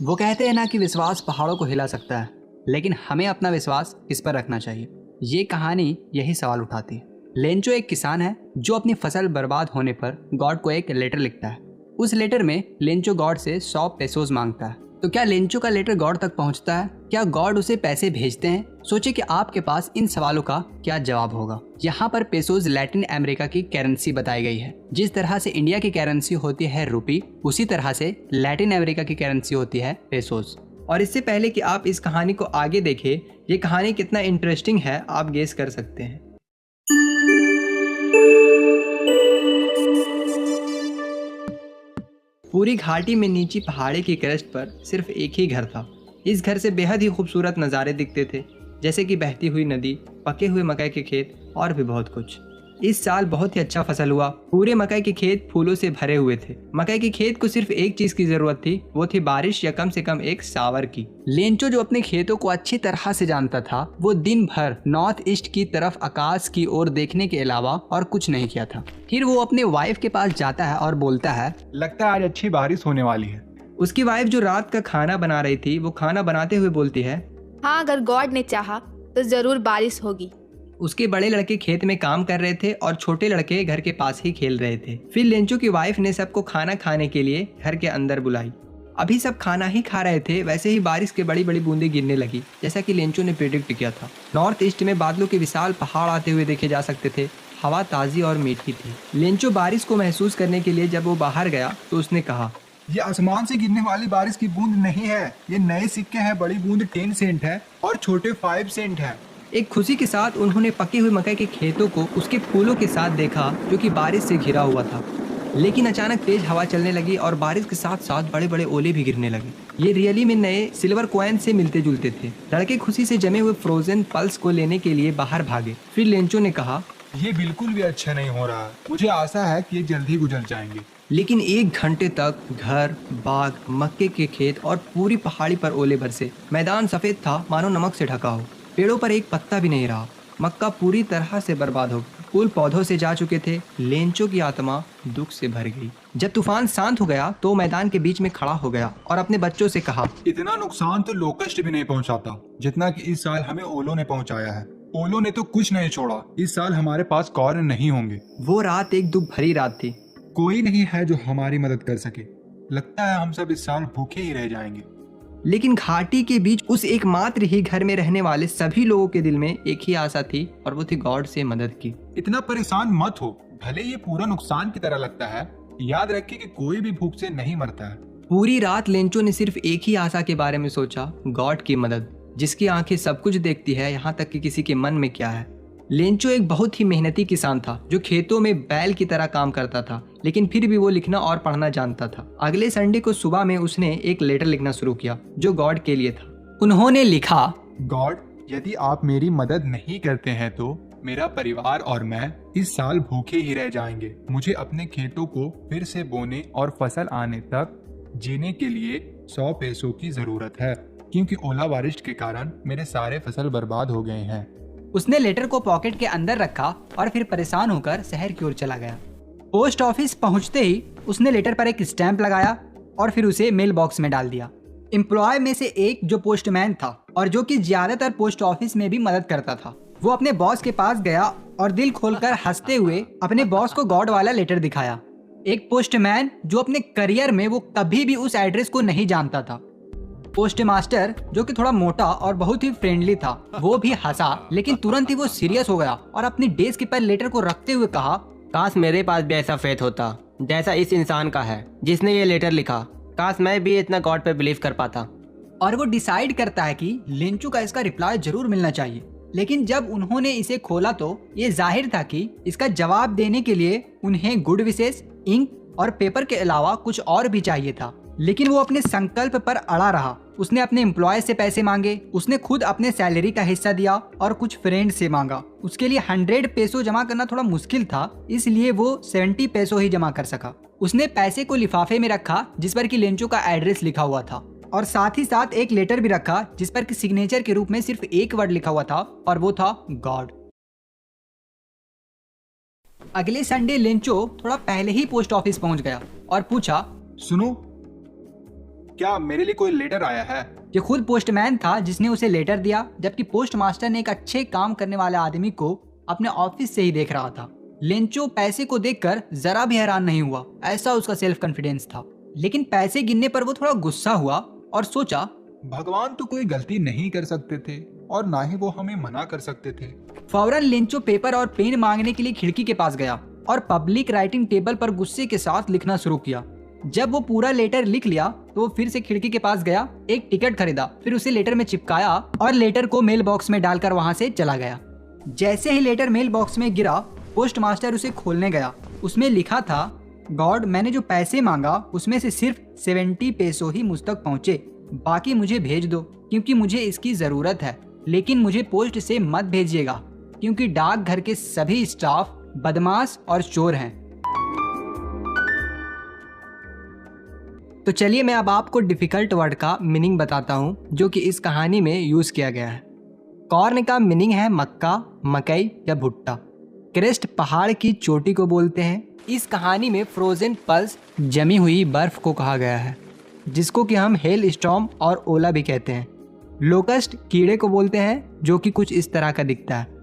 वो कहते हैं ना कि विश्वास पहाड़ों को हिला सकता है, लेकिन हमें अपना विश्वास किस पर रखना चाहिए। ये कहानी यही सवाल उठाती है। लेंचो एक किसान है जो अपनी फसल बर्बाद होने पर गॉड को एक लेटर लिखता है। उस लेटर में लेंचो गॉड से 100 पेसोज मांगता है। तो क्या लेंचो का लेटर गॉड तक पहुंचता है? क्या गॉड उसे पैसे भेजते हैं? सोचे कि आपके पास इन सवालों का क्या जवाब होगा। यहाँ पर पेसोज लैटिन अमेरिका की करेंसी बताई गई है। जिस तरह से इंडिया की करेंसी होती है रुपी, उसी तरह से लैटिन अमेरिका की करेंसी होती है पेसोज। और इससे पहले कि आप इस कहानी को आगे देखें, ये कहानी कितना इंटरेस्टिंग है आप गेस कर सकते हैं। पूरी घाटी में नीची पहाड़ी की क्रेस्ट पर सिर्फ एक ही घर था। इस घर से बेहद ही खूबसूरत नज़ारे दिखते थे, जैसे कि बहती हुई नदी, पके हुए मकई के खेत और भी बहुत कुछ। इस साल बहुत ही अच्छा फसल हुआ। पूरे मकई के खेत फूलों से भरे हुए थे। मकई के खेत को सिर्फ एक चीज की जरूरत थी, वो थी बारिश या कम से कम एक शावर की। लेंचो जो अपने खेतों को अच्छी तरह से जानता था, वो दिन भर नॉर्थ ईस्ट की तरफ आकाश की ओर देखने के अलावा और कुछ नहीं किया था। फिर वो अपने वाइफ के पास जाता है और बोलता है, लगता है आज अच्छी बारिश होने वाली है। उसकी वाइफ जो रात का खाना बना रही थी, वो खाना बनाते हुए बोलती है, हाँ, अगर गॉड ने चाहा तो जरूर बारिश होगी। उसके बड़े लड़के खेत में काम कर रहे थे और छोटे लड़के घर के पास ही खेल रहे थे। फिर लेंचो की वाइफ ने सबको खाना खाने के लिए घर के अंदर बुलाई। अभी सब खाना ही खा रहे थे, वैसे ही बारिश के बड़ी बड़ी बूंदें गिरने लगी, जैसा कि लेंचो ने प्रेडिक्ट किया था। नॉर्थ ईस्ट में बादलों के विशाल पहाड़ आते हुए देखे जा सकते थे। हवा ताजी और मीठी थी। लेंचो बारिश को महसूस करने के लिए जब वो बाहर गया तो उसने कहा, ये आसमान से गिरने वाली बारिश की बूंद नहीं है, ये नए सिक्के हैं। बड़ी बूंद 10 सेंट है और छोटे 5 सेंट है। एक खुशी के साथ उन्होंने पके हुए मकई के खेतों को उसके फूलों के साथ देखा, जो कि बारिश से घिरा हुआ था। लेकिन अचानक तेज हवा चलने लगी और बारिश के साथ साथ बड़े बड़े ओले भी गिरने लगे। ये रियली में नए सिल्वर कॉइन से मिलते जुलते थे। लड़के खुशी से जमे हुए फ्रोजन पल्स को लेने के लिए बाहर भागे। फिर लेंचो ने कहा, ये बिल्कुल भी अच्छा नहीं हो रहा है। मुझे आशा है कि ये जल्दी गुजर जाएंगे। लेकिन 1 घंटे तक घर, बाग, मक्के के खेत और पूरी पहाड़ी पर ओले बरसे। मैदान सफेद था, मानो नमक से ढका हो। पेड़ों पर एक पत्ता भी नहीं रहा। मक्का पूरी तरह से बर्बाद हो गया। फूल पौधों से जा चुके थे। लेंचो की आत्मा दुख से भर गई। जब तूफान शांत हो गया तो मैदान के बीच में खड़ा हो गया और अपने बच्चों से कहा, इतना नुकसान तो लोकस्ट भी नहीं पहुंचाता जितना कि इस साल हमें ओलों ने पहुंचाया है। ओलों ने तो कुछ नहीं छोड़ा। इस साल हमारे पास कॉर्न नहीं होंगे। वो रात एक दुख भरी रात थी। कोई नहीं है जो हमारी मदद कर सके। लगता है हम सब इस साल भूखे ही रह जाएंगे। लेकिन घाटी के बीच उस एकमात्र ही घर में रहने वाले सभी लोगों के दिल में एक ही आशा थी, और वो थी गॉड से मदद की। इतना परेशान मत हो। भले ये पूरा नुकसान की तरह लगता है, याद रखिए कि कोई भी भूख से नहीं मरता है। पूरी रात लेंचो ने सिर्फ एक ही आशा के बारे में सोचा, गॉड की मदद। जिसकी आंखें सब कुछ देखती है, यहाँ तक कि किसी के मन में क्या है। लेंचो एक बहुत ही मेहनती किसान था जो खेतों में बैल की तरह काम करता था, लेकिन फिर भी वो लिखना और पढ़ना जानता था। अगले संडे को सुबह में उसने एक लेटर लिखना शुरू किया जो गॉड के लिए था। उन्होंने लिखा, गॉड, यदि आप मेरी मदद नहीं करते हैं तो मेरा परिवार और मैं इस साल भूखे ही रह जाएंगे। मुझे अपने खेतों को फिर से बोने और फसल आने तक जीने के लिए 100 पैसों की जरूरत है, क्योंकि ओला बारिश के कारण मेरे सारे फसल बर्बाद हो गए हैं। उसने लेटर को पॉकेट के अंदर रखा और फिर परेशान होकर शहर की ओर चला गया। पोस्ट ऑफिस पहुंचते ही उसने लेटर पर एक स्टैंप लगाया और फिर उसे मेल बॉक्स में डाल दिया। एम्प्लॉय में से एक जो पोस्टमैन था और जो कि ज्यादातर पोस्ट ऑफिस में भी मदद करता था, वो अपने बॉस के पास गया और दिल खोलकर हंसते हुए अपने बॉस को गॉड वाला लेटर दिखाया। एक पोस्टमैन जो अपने करियर में वो कभी भी उस एड्रेस को नहीं जानता था। पोस्ट मास्टर जो कि थोड़ा मोटा और बहुत ही फ्रेंडली था, वो भी हंसा, लेकिन तुरंत ही वो सीरियस हो गया और अपनी डेस्क पर लेटर को रखते हुए कहा, काश मेरे पास भी ऐसा फेथ होता जैसा इस इंसान का है जिसने ये लेटर लिखा। काश मैं भी इतना गॉड पे बिलीव कर पाता। और वो डिसाइड करता है कि लेंचो का इसका रिप्लाई जरूर मिलना चाहिए। लेकिन जब उन्होंने इसे खोला तो ये जाहिर था कि इसका जवाब देने के लिए उन्हें गुड विशेष, इंक और पेपर के अलावा कुछ और भी चाहिए था। लेकिन वो अपने संकल्प पर अड़ा रहा। उसने अपने एम्प्लॉय से पैसे मांगे, उसने खुद अपने सैलरी का हिस्सा दिया और कुछ फ्रेंड से मांगा। उसके लिए 100 पैसों जमा करना थोड़ा मुश्किल था, इसलिए वो 70 पैसों ही जमा कर सका। उसने पैसे को लिफाफे में रखा जिस पर कि लेंचो का एड्रेस लिखा हुआ था, और साथ ही साथ एक लेटर भी रखा जिस पर कि सिग्नेचर के रूप में सिर्फ एक वर्ड लिखा हुआ था, और वो था गॉड। अगले संडे लेंचो थोड़ा पहले ही पोस्ट ऑफिस पहुंच गया और पूछा, सुनो, क्या मेरे लिए कोई लेटर आया है? ये खुद पोस्टमैन था जिसने उसे लेटर दिया, जबकि पोस्ट मास्टर ने एक अच्छे काम करने वाले आदमी को अपने ऑफिस से ही देख रहा था। लेंचो पैसे को देखकर जरा भी हैरान नहीं हुआ, ऐसा उसका सेल्फ कॉन्फिडेंस था। लेकिन पैसे गिनने पर वो थोड़ा गुस्सा हुआ और सोचा, भगवान तो कोई गलती नहीं कर सकते थे और ना ही वो हमें मना कर सकते थे। फौरन लेंचो पेपर और पेन मांगने के लिए खिड़की के पास गया और पब्लिक राइटिंग टेबल पर गुस्से के साथ लिखना शुरू किया। जब वो पूरा लेटर लिख लिया तो वो फिर से खिड़की के पास गया, एक टिकट खरीदा, फिर उसे लेटर में चिपकाया और लेटर को मेल बॉक्स में डालकर वहां से चला गया। जैसे ही लेटर मेल बॉक्स में गिरा, पोस्ट मास्टर उसे खोलने गया। उसमें लिखा था, गॉड, मैंने जो पैसे मांगा उसमें से सिर्फ 70 पेसो ही मुझ तक पहुंचे, बाकी मुझे भेज दो क्योंकि मुझे इसकी जरूरत है, लेकिन मुझे पोस्ट से मत भेजिएगा क्योंकि डाकघर के सभी स्टाफ बदमाश और चोर हैं। तो चलिए मैं अब आपको डिफिकल्ट वर्ड का मीनिंग बताता हूँ जो कि इस कहानी में यूज किया गया है। कॉर्न का मीनिंग है मक्का, मकई या भुट्टा। क्रेस्ट पहाड़ की चोटी को बोलते हैं। इस कहानी में फ्रोजन पल्स, जमी हुई बर्फ को कहा गया है, जिसको कि हम हेल स्टॉर्म और ओला भी कहते हैं। लोकस्ट कीड़े को बोलते हैं जो कि कुछ इस तरह का दिखता है।